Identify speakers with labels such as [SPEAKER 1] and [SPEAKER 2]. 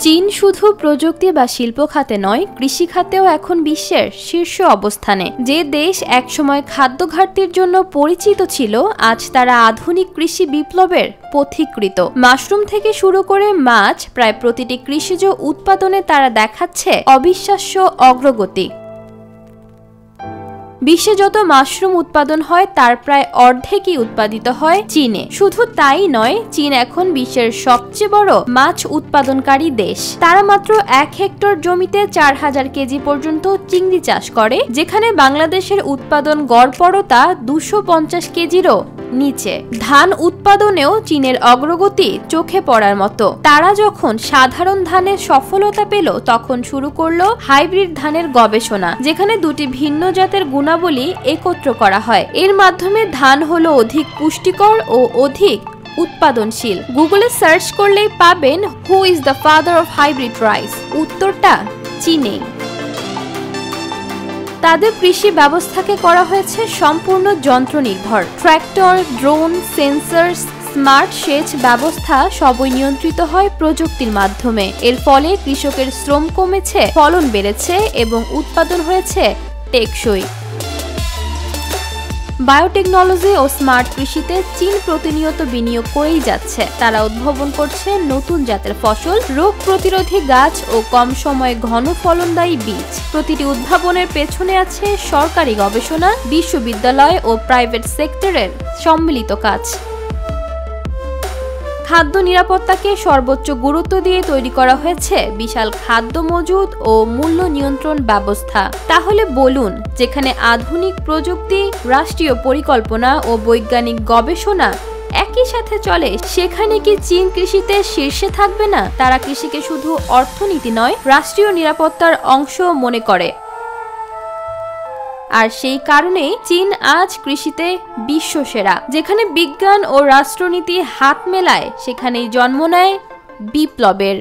[SPEAKER 1] চীন শুধু প্রযুক্তি বা শিল্প খাতে নয়, কৃষি খাতেও এখন বিশ্বের শীর্ষ অবস্থানে। যে দেশ একসময় খাদ্য ঘাটতির জন্য পরিচিত ছিল, আজ তারা আধুনিক কৃষি বিপ্লবের পথিকৃত। মাশরুম থেকে শুরু করে মাছ, প্রায় প্রতিটি কৃষিজ উৎপাদনে তারা দেখাচ্ছে অবিশ্বাস্য অগ্রগতি। বিশ্বে যত মাশরুম উৎপাদন হয় তার প্রায় অর্ধেকই উৎপাদিত হয় চীনে। শুধু তাই নয়, চীন এখন বিশ্বের সবচেয়ে বড় মাছ উৎপাদনকারী দেশ। তারা মাত্র 1 হেক্টর জমিতে 4000 কেজি পর্যন্ত চিংড়ি চাষ করে, যেখানে বাংলাদেশের উৎপাদন গড়পড়তা 250 কেজিরও নিচে। ধান উৎপাদনেও চীনের অগ্রগতি চোখে পড়ার মতো। তারা যখন সাধারণ ধানের সফলতা পেল, তখন শুরু করলো হাইব্রিড ধানের গবেষণা, যেখানে দুটি ভিন্ন জাতের গুণাবলী একত্র করা হয়। এর মাধ্যমে ধান হলো অধিক পুষ্টিকর ও অধিক উৎপাদনশীল। গুগলে সার্চ করলেই পাবেন who is the father of hybrid rice. উত্তরটা চীনে। তাদের কৃষি ব্যবস্থাকে করা হয়েছে সম্পূর্ণ যন্ত্র নির্ভর। ট্র্যাক্টর, ড্রোন, সেন্সর, স্মার্ট সেচ ব্যবস্থা সবই নিয়ন্ত্রিত হয় প্রযুক্তির মাধ্যমে। এর ফলে কৃষকের শ্রম কমেছে, ফলন বেড়েছে এবং উৎপাদন হয়েছে টেকসই। বায়োটেকনোলজি ও স্মার্ট কৃষিতে চীন প্রতিনিয়ত বিনিয়োগ করেই যাচ্ছে। তারা উদ্ভাবন করছে নতুন জাতের ফসল, রোগ প্রতিরোধী গাছ ও কম সময়ে ঘন ফলনদায়ী বীজ। প্রতিটি উদ্ভাবনের পেছনে আছে সরকারি গবেষণা, বিশ্ববিদ্যালয় ও প্রাইভেট সেক্টরের সম্মিলিত কাজ। খাদ্য নিরাপত্তাকে সর্বোচ্চ গুরুত্ব দিয়ে তৈরি করা হয়েছে বিশাল খাদ্য মজুত ও মূল্য নিয়ন্ত্রণ ব্যবস্থা। তাহলে বলুন, যেখানে আধুনিক প্রযুক্তি, রাষ্ট্রীয় পরিকল্পনা ও বৈজ্ঞানিক গবেষণা একই সাথে চলে, সেখানে কি চীন কৃষিতে শীর্ষে থাকবে না? তারা কৃষিকে শুধু অর্থনীতি নয়, রাষ্ট্রীয় নিরাপত্তার অংশ মনে করে। আর সেই কারণেই চীন আজ কৃষিতে বিশ্বসেরা। যেখানে বিজ্ঞান ও রাষ্ট্রনীতি হাত মেলায়, সেখানেই জন্ম নেয় বিপ্লবের।